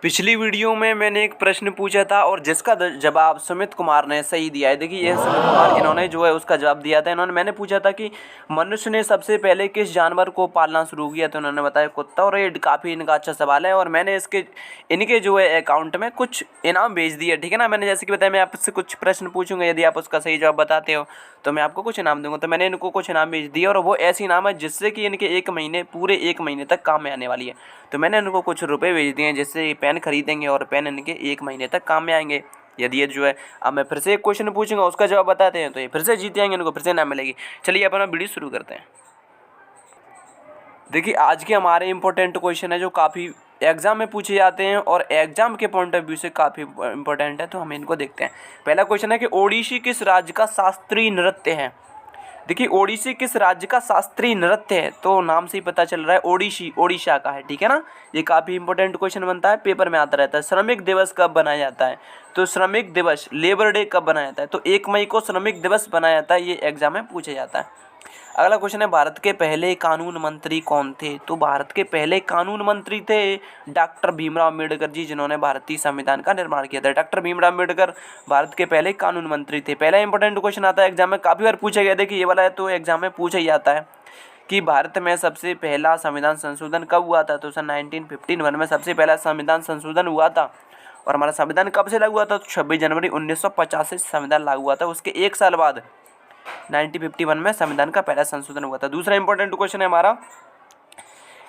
पिछली वीडियो में मैंने एक प्रश्न पूछा था और जिसका जवाब सुमित कुमार ने सही दिया है। देखिए ये सुमित कुमार इन्होंने जो है उसका जवाब दिया था। मैंने पूछा था कि मनुष्य ने सबसे पहले किस जानवर को पालना शुरू किया, तो उन्होंने बताया कुत्ता। और ये काफ़ी इनका अच्छा सवाल है और मैंने इनके जो है अकाउंट में कुछ इनाम भेज दिए, ठीक है ना। मैंने जैसे कि बताया मैं आपसे कुछ प्रश्न पूछूंगा, यदि आप उसका सही जवाब बताते हो तो मैं आपको कुछ इनाम दूंगा। तो मैंने इनको कुछ इनाम भेज दिया और वो ऐसी इनाम है जिससे कि इनके पूरे एक महीने तक काम में आने वाली है। तो मैंने इनको कुछ रुपए भेज दिए हैं जिससे ये पेन खरीदेंगे और पेन इनके एक महीने तक काम में आएंगे। यदि ये जो है अब मैं फिर से एक क्वेश्चन पूछूंगा, उसका जवाब बताते हैं तो ये फिर से जीत जाएंगे, इनको फिर से इनाम मिलेगी। चलिए अपना वीडियो शुरू करते हैं। देखिए आज के हमारे इंपॉर्टेंट क्वेश्चन है जो काफ़ी एग्जाम में पूछे जाते हैं और एग्जाम के पॉइंट ऑफ व्यू से काफ़ी इंपॉर्टेंट है, तो हम इनको देखते हैं। पहला क्वेश्चन है कि ओडिसी किस राज्य का शास्त्रीय नृत्य है। देखिए ओडिसी किस राज्य का शास्त्रीय नृत्य है, तो नाम से ही पता चल रहा है ओडिसी ओडिशा का है, ठीक है ना। ये काफ़ी इंपॉर्टेंट क्वेश्चन बनता है, पेपर में आता रहता है। श्रमिक दिवस कब बनाया जाता है, तो श्रमिक दिवस लेबर डे कब बनाया जाता है, तो 1 मई को श्रमिक दिवस बनाया जाता है। ये एग्जाम में पूछा जाता है। अगला क्वेश्चन है भारत के पहले कानून मंत्री कौन थे, तो भारत के पहले कानून मंत्री थे डॉक्टर भीमराव अम्बेडकर जी, जिन्होंने भारतीय संविधान का निर्माण किया था। डॉक्टर भीमराव अम्बेडकर भारत के पहले कानून मंत्री थे। पहला इंपॉर्टेंट क्वेश्चन आता है एग्जाम में, काफ़ी बार पूछा गया। देखिए ये वाला है तो एग्जाम में पूछा ही जाता है कि भारत में सबसे पहला संविधान संशोधन कब हुआ था, तो सन 1951 में सबसे पहला संविधान संशोधन हुआ था। और हमारा संविधान कब से लागू हुआ था, तो 26 जनवरी 1950 से संविधान लागू हुआ था। उसके एक साल बाद 1951 में संविधान का पहला संशोधन हुआ था। दूसरा इंपॉर्टेंट क्वेश्चन है हमारा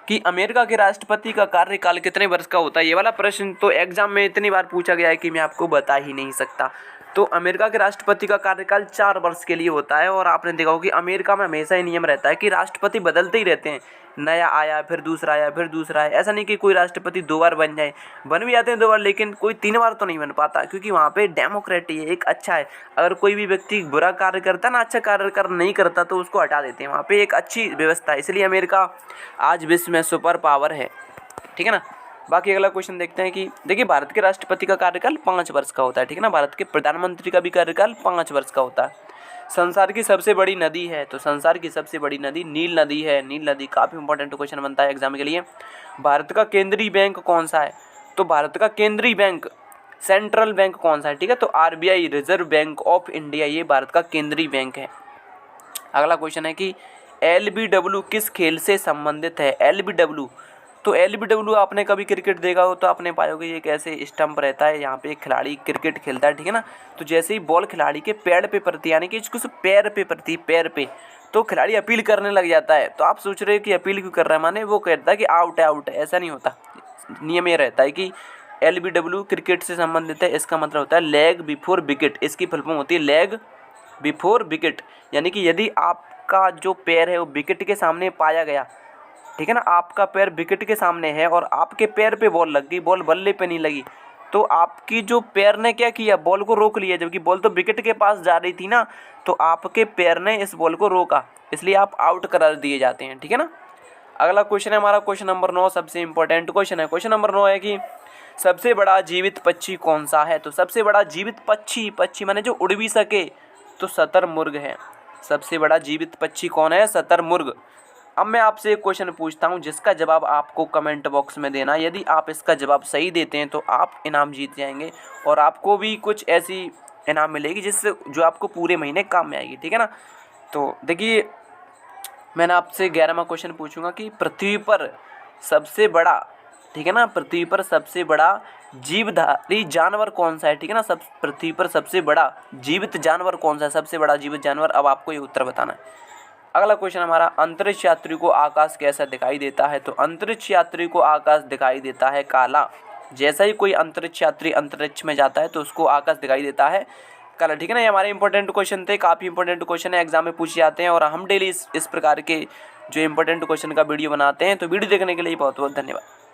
कि अमेरिका के राष्ट्रपति का कार्यकाल कितने वर्ष का होता है। ये वाला प्रश्न तो एग्जाम में इतनी बार पूछा गया है कि मैं आपको बता ही नहीं सकता। तो अमेरिका के राष्ट्रपति का कार्यकाल 4 वर्ष के लिए होता है। और आपने देखा होगा कि अमेरिका में हमेशा ही नियम रहता है कि राष्ट्रपति बदलते ही रहते हैं, नया आया फिर दूसरा आया फिर दूसरा आया। ऐसा नहीं कि कोई राष्ट्रपति 2 बार बन जाए, बन भी जाते हैं 2 बार, लेकिन कोई 3 बार तो नहीं बन पाता, क्योंकि वहाँ पे डेमोक्रेटी है, एक अच्छा है। अगर कोई भी व्यक्ति बुरा कार्य करता है ना, अच्छा कार्य नहीं करता, तो उसको हटा देते हैं। वहाँ पे एक अच्छी व्यवस्था है, इसलिए अमेरिका आज विश्व में सुपर पावर है, ठीक है ना। बाकी अगला क्वेश्चन देखते हैं कि देखिए भारत के राष्ट्रपति का कार्यकाल 5 वर्ष का होता है, ठीक है ना। भारत के प्रधानमंत्री का भी कार्यकाल 5 वर्ष का होता है। संसार की सबसे बड़ी नदी है, तो संसार की सबसे बड़ी नदी नील नदी है। नील नदी काफ़ी इंपॉर्टेंट क्वेश्चन बनता है एग्जाम के लिए। भारत का केंद्रीय बैंक कौन सा है, तो भारत का केंद्रीय बैंक सेंट्रल बैंक कौन सा है, ठीक है, तो RBI reserve bank of India, ये भारत का केंद्रीय बैंक है। अगला क्वेश्चन है कि LBW किस खेल से संबंधित है। LBW, तो LBW आपने कभी क्रिकेट देखा हो तो आपने पाया होगा ये एक ऐसे स्टंप रहता है, यहाँ पे एक खिलाड़ी क्रिकेट खेलता है, ठीक है ना। तो जैसे ही बॉल खिलाड़ी के पैर पे पड़ती, यानी कि इसको पैर पे पड़ती, पैर पे, तो खिलाड़ी अपील करने लग जाता है। तो आप सोच रहे हो कि अपील क्यों कर रहा है, माने वो कहता है कि आउट है आउट है। ऐसा नहीं होता, नियम ये रहता है कि LBW क्रिकेट से संबंधित है, इसका मतलब होता है लेग बिफोर विकेट। इसकी फुल फॉर्म होती है लेग बिफोर विकेट, यानी कि यदि आपका जो पैर है वो विकेट के सामने पाया गया, ठीक है ना, आपका पैर विकेट के सामने है और आपके पैर पे बॉल लग गई, बॉल बल्ले पे नहीं लगी, तो आपकी जो पैर ने क्या किया, बॉल को रोक लिया। जबकि बॉल तो विकेट के पास जा रही थी ना, तो आपके पैर ने इस बॉल को रोका, इसलिए आप आउट करार दिए जाते हैं, ठीक है ना। अगला क्वेश्चन है हमारा क्वेश्चन नंबर 9, सबसे इंपॉर्टेंट क्वेश्चन है। क्वेश्चन नंबर 9 है कि सबसे बड़ा जीवित पक्षी कौन सा है, तो सबसे बड़ा जीवित पक्षी माने जो उड़ भी सके, तो शतुरमुर्ग है। सबसे बड़ा जीवित पक्षी कौन है, शतुरमुर्ग। अब मैं आपसे एक क्वेश्चन पूछता हूं जिसका जवाब आपको कमेंट बॉक्स में देना। यदि आप इसका जवाब सही देते हैं तो आप इनाम जीत जाएंगे और आपको भी कुछ ऐसी इनाम मिलेगी जिससे जो आपको पूरे महीने काम में आएगी, ठीक है ना। तो देखिए मैंने आपसे 11वां क्वेश्चन पूछूंगा कि पृथ्वी पर सबसे बड़ा, ठीक है ना, पृथ्वी पर सबसे बड़ा जीवधारी जानवर कौन सा है, ठीक है ना। पृथ्वी पर सबसे बड़ा जीवित जानवर कौन सा है, सबसे बड़ा जीवित जानवर। अब आपको ये उत्तर बताना है। अगला क्वेश्चन हमारा, अंतरिक्ष यात्री को आकाश कैसा दिखाई देता है, तो अंतरिक्ष यात्री को आकाश दिखाई देता है काला। जैसा ही कोई अंतरिक्ष यात्री अंतरिक्ष में जाता है तो उसको आकाश दिखाई देता है काला, ठीक है ना। ये हमारे इंपॉर्टेंट क्वेश्चन थे, काफ़ी इंपॉर्टेंट क्वेश्चन है, एग्जाम में पूछे जाते हैं और हम डेली इस प्रकार के जो इंपॉर्टेंट क्वेश्चन का वीडियो बनाते हैं। तो वीडियो देखने के लिए बहुत बहुत धन्यवाद।